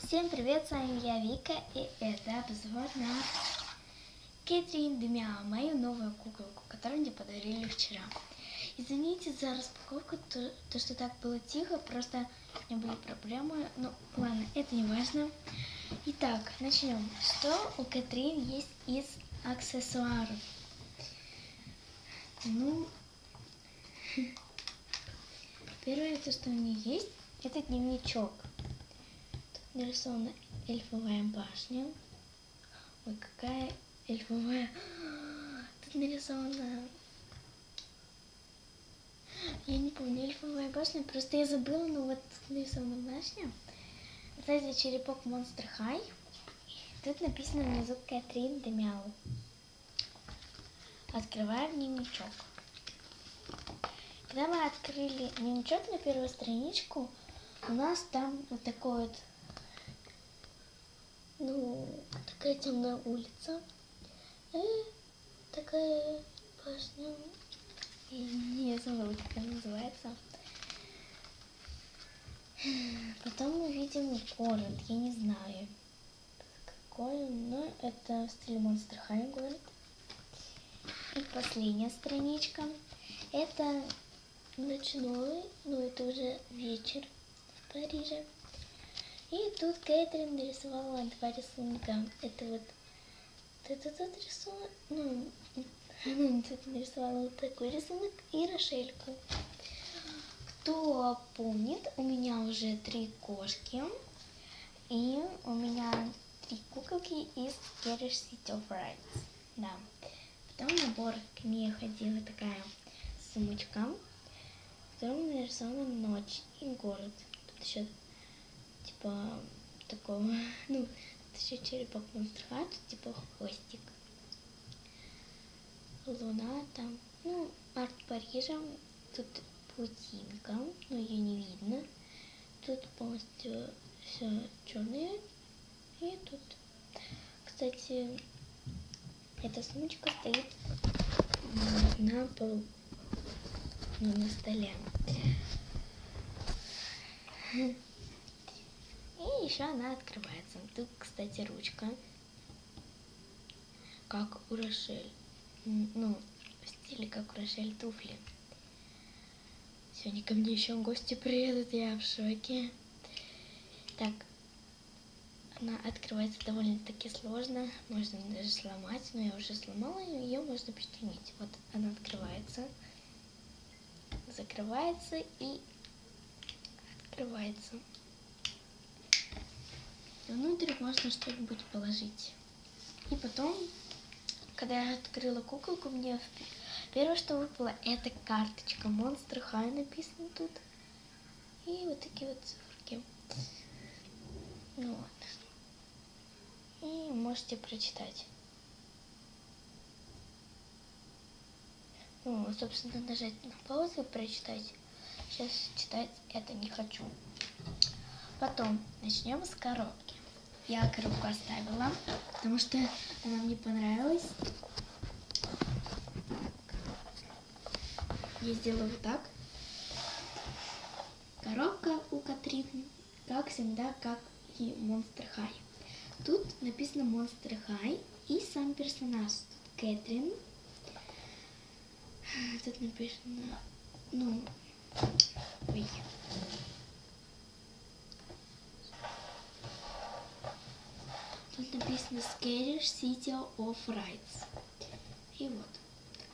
Всем привет, с вами я Вика, и это обзор на Кэтрин Демиа, мою новую куколку, которую мне подарили вчера. Извините за распаковку, то что так было тихо, просто у меня были проблемы, ну ладно, это не важно. Итак, начнем. Что у Кэтрин есть из аксессуаров? Ну, первое, то, что у нее есть, это дневничок. Нарисована эльфовая башня. Ой, какая эльфовая. Тут нарисована... Я не помню, эльфовая башня. Просто я забыла, но вот тут нарисована башня. Сзади черепок Monster High. Тут написано внизу Кэтрин Демиа. Открываем дневничок. Когда мы открыли дневничок на первую страничку, у нас там вот такой вот, такая темная улица и такая башня. Я забыла, как она называется. Потом мы видим город, я не знаю какой, но это в стиле Monster High город. И последняя страничка. Это ночной, это уже вечер в Париже. И тут Кэтрин нарисовала два рисунка. Это вот этот рисунок, тут нарисовала вот такой рисунок и Рошельку. Кто помнит, у меня уже 3 кошки и у меня 3 куколки из Scary City of Frights. Да. Потом набор к ней ходила такая сумочка, в котором нарисована ночь и город. Тут еще типа такого, тут еще черепок Monster High, тут типа хвостик. Луна там, арт Парижа, тут паутинка, но ее не видно. Тут полностью все черное. И тут, кстати, эта сумочка стоит на полу, на столе. И еще она открывается. Тут, кстати, ручка, как у Рошель. В стиле как у Рошель туфли. Сегодня ко мне еще гости приедут, я в шоке. Так, она открывается довольно-таки сложно. Можно даже сломать, но я уже сломала ее, можно починить. Вот она открывается, закрывается и открывается. Внутрь можно что-нибудь положить. И потом, когда я открыла куколку, мне первое, что выпало, это карточка Monster High написано тут. И вот такие вот циферки. И можете прочитать. Собственно, нажать на паузу и прочитать. Сейчас читать это не хочу. Потом начнем с коробки. Я коробку оставила, потому что она мне понравилась. Я сделаю вот так. Коробка у Кэтрин, как всегда, как и Monster High. Тут написано Monster High и сам персонаж. Тут Кэтрин. Тут написано, Тут написано Scary City of Frights. И вот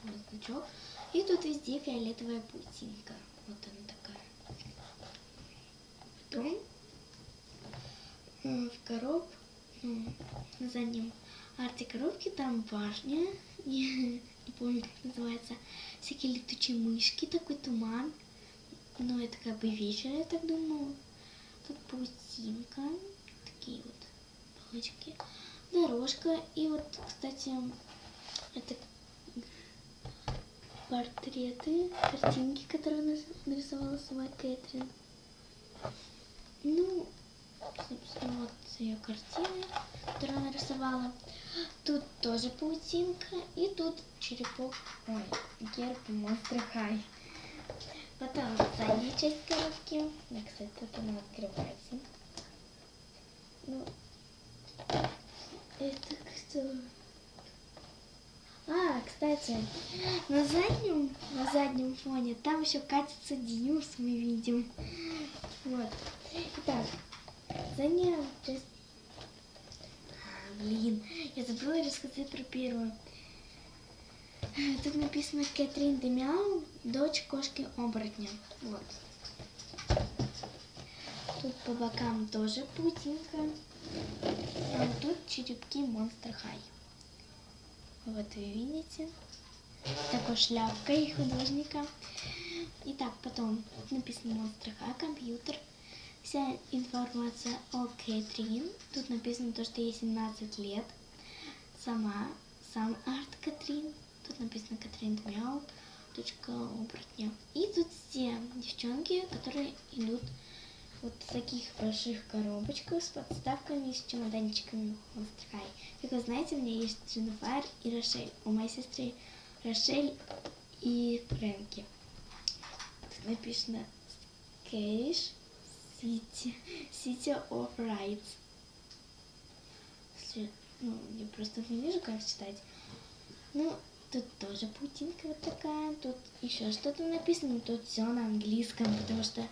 такой вот значок. И тут везде фиолетовая паутинка. Вот она такая. Потом в коробке, на заднем арте коробки там башня. Я не помню, как называется. Всякие летучие мышки, такой туман. Это как бы вечер, я так думаю. Тут паутинка. Такие вот палочки. Дорожка. И вот, кстати, это портреты, картинки, которые нарисовала сама Кэтрин. Собственно, вот ее картины, которую она нарисовала. Тут тоже паутинка. И тут черепок, герб Monster High. Потом задняя часть коробки. Кстати, тут она открывается. Это кто? А, кстати, на заднем фоне там еще катится Дьюс, мы видим. Вот. Итак, задняя часть. Блин, я забыла рассказать про первую. Тут написано Кэтрин де Мяу, дочь кошки-оборотня. Вот. Тут по бокам тоже паутинка. А вот тут черепки Monster High. Вот вы видите. Такой шляпкой художника. Итак, потом написано Monster High, компьютер. Вся информация о Кэтрин. Тут написано то, что ей 17 лет. Сам арт Кэтрин. Тут написано Кэтрин де Мяу, дочка оборотня. И тут все девчонки, которые идут вот в таких больших коробочках с подставками, с чемоданчиками Monster High. Как вы знаете, у меня есть Дженнифер и Рошель. У моей сестры Рошель и Фрэнки. Тут написано Scarish City of Rights. Ну, я просто не вижу, как читать. Ну, тут тоже паутинка вот такая. Тут еще что-то написано. Тут все на английском, потому что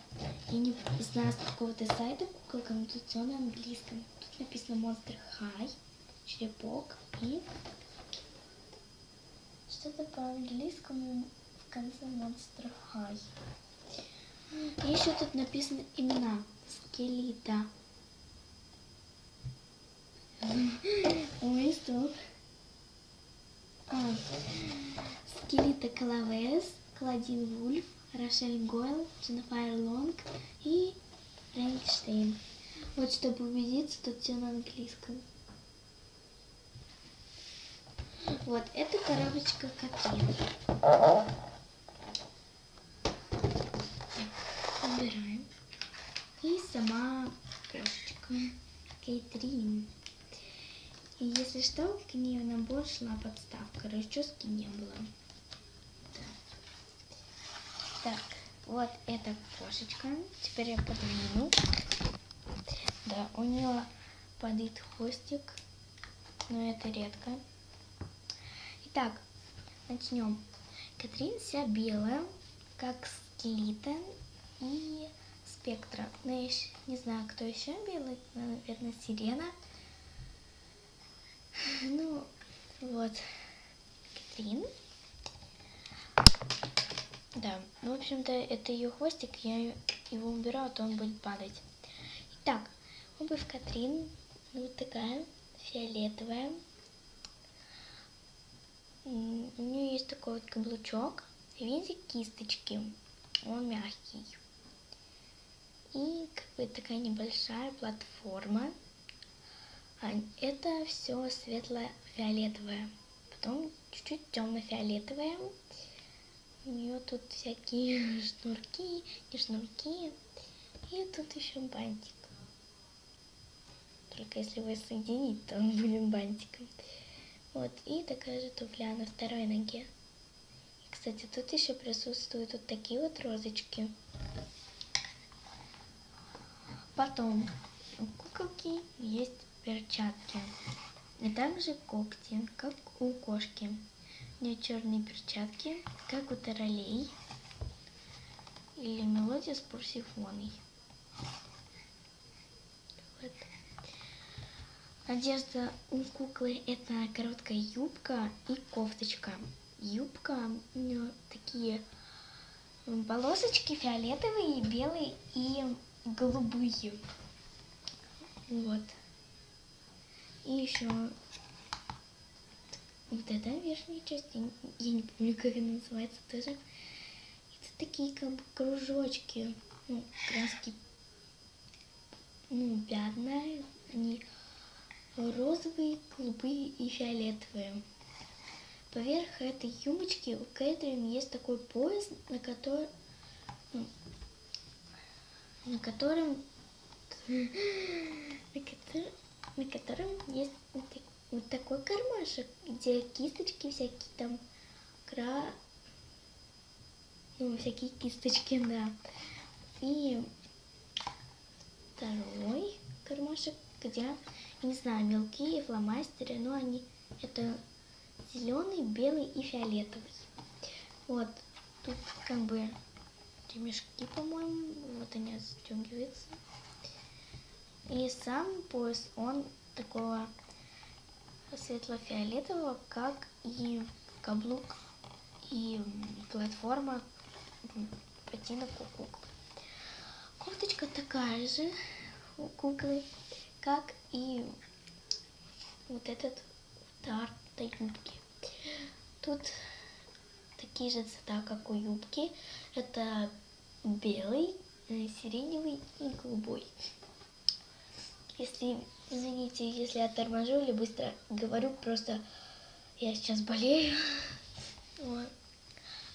я не знаю, с какого-то сайта куколка, но тут все на английском. Тут написано Monster High, черепок и что-то по-английскому в конце Monster High. И еще тут написано имена Скелета. Ой, стоп. Скелета Калавес, Клодин Вульф, Рошель Гойл, Дженнифер Лонг и Фрэнкштейн. Вот, чтобы убедиться, тут все на английском. Вот, это коробочка Кэтрин. Убираем. И сама кошечка Кэтрин. И если что, к ней на набор шла подставка, расчески не было. Так, вот эта кошечка. Теперь я подвину. Да, у нее падает хвостик, но это редко. Итак, начнем. Кэтрин вся белая, как Скелета и Спектра. Но я не знаю, кто еще белый. Наверное, Сирена. Ну, вот, Кэтрин. Да, ну, в общем-то, это ее хвостик, я его убираю, а то он будет падать. Итак, обувь Кэтрин, вот такая, фиолетовая. У нее есть такой вот каблучок, видите, кисточки, он мягкий. И как бы такая небольшая платформа. Это все светло-фиолетовое, потом чуть-чуть темно-фиолетовое. У нее тут всякие шнурки, не шнурки, и тут еще бантик. Только если его соединить, то он будет бантиком. Вот, и такая же туфля на второй ноге. И, кстати, тут еще присутствуют вот такие вот розочки. Потом у куколки есть перчатки, а также когти, как у кошки. У нее черные перчатки, как у Таралей или Мелодия с Парсифоной. Вот. Одежда у куклы — это короткая юбка и кофточка. Юбка, у нее такие полосочки фиолетовые, белые и голубые. Вот. И еще вот эта верхняя часть, я не помню, как она называется тоже. Это такие как бы кружочки, ну, краски, ну, пятна, они розовые, голубые и фиолетовые. Поверх этой юбочки у Кэтрин есть такой пояс, на котором есть вот такой кармашек, где кисточки всякие там, всякие кисточки, да. И второй кармашек, где, не знаю, мелкие фломастеры, но они это зеленый, белый и фиолетовый. Вот, тут как бы ремешки, по-моему, вот они отстегиваются. И сам пояс, он такого светло-фиолетового, как и каблук и платформа ботинок у куклы. Кофточка такая же у куклы, как и вот этот тарт юбки. Тут такие же цвета, как у юбки. Это белый, сиреневый и голубой. Если, извините, если я торможу или быстро говорю, просто я сейчас болею. Вот.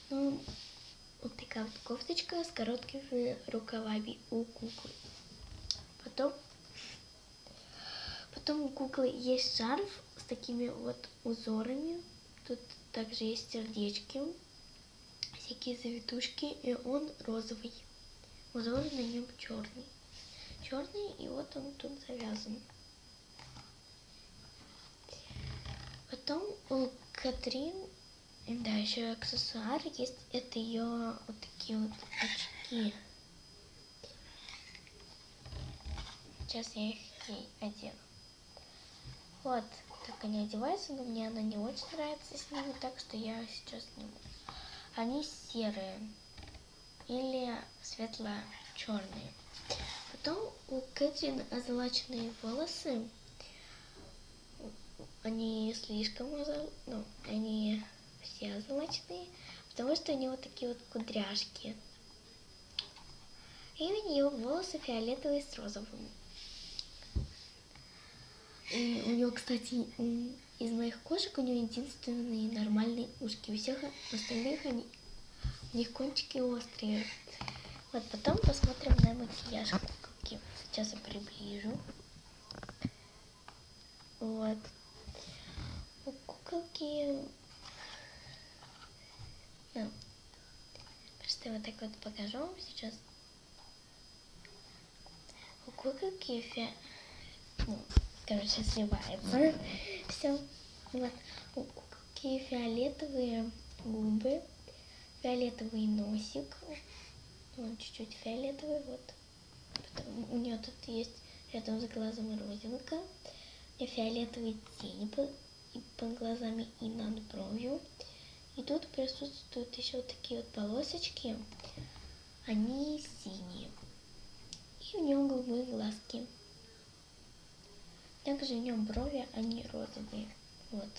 Ну, вот такая вот кофточка с короткими рукавами у куклы. Потом у куклы есть шарф с такими вот узорами. Тут также есть сердечки, всякие завитушки, и он розовый. Узор на нем черный. Черный, и вот он тут завязан. Потом у Катрин, да, еще аксессуар есть. Это ее вот такие вот очки. Сейчас я их ей одену. Вот, так они одеваются, но мне она не очень нравится с ними, так что я сейчас сниму. Они серые или светло-черные. Потом у Кэтрин озолоченные волосы. Они слишком они все озолоченные, потому что у него такие вот кудряшки. И у нее волосы фиолетовые с розовым. И у нее, кстати, из моих кошек у нее единственные нормальные ушки. У всех остальных у них кончики острые. Вот, потом посмотрим на макияж куколки. Сейчас я приближу. Вот. У куколки... Просто вот так вот покажу вам сейчас. У куколки короче, сливается. Все. Вот. У куколки фиолетовые губы, фиолетовый носик. Он чуть-чуть фиолетовый, вот. Потом у нее тут есть рядом с глазом родинка. У нее фиолетовые тени под глазами и над бровью. И тут присутствуют еще вот такие вот полосочки. Они синие. И у нее голубые глазки. Также у нее брови, они розовые. Вот.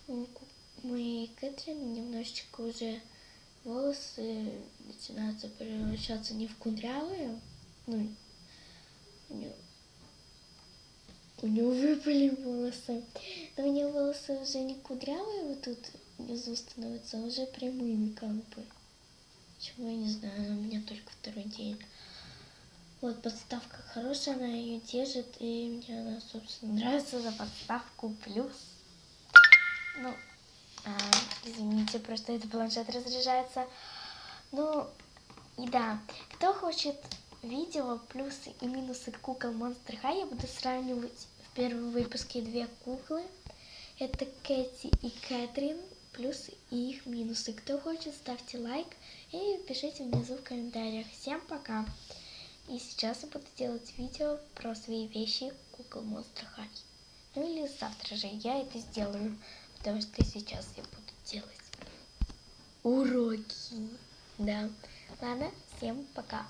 У моей Кэтрин немножечко уже волосы начинают превращаться не в кудрявые. Ну, у нее выпали волосы. Но у нее волосы уже не кудрявые, вот тут внизу становятся, а уже прямыми как бы. Почему, я не знаю, у меня только второй день. Вот подставка хорошая, она ее держит, и мне она, собственно, нравится за подставку плюс. Ну, извините, просто этот планшет разряжается. Ну, и да, кто хочет видео плюсы и минусы кукол Monster High, я буду сравнивать в первом выпуске две куклы. Это Кэти и Кэтрин, плюсы и их минусы. Кто хочет, ставьте лайк и пишите внизу в комментариях. Всем пока! И сейчас я буду делать видео про свои вещи кукол Monster High. Ну или завтра же я это сделаю, потому что сейчас я буду делать уроки. Да. Ладно, всем пока.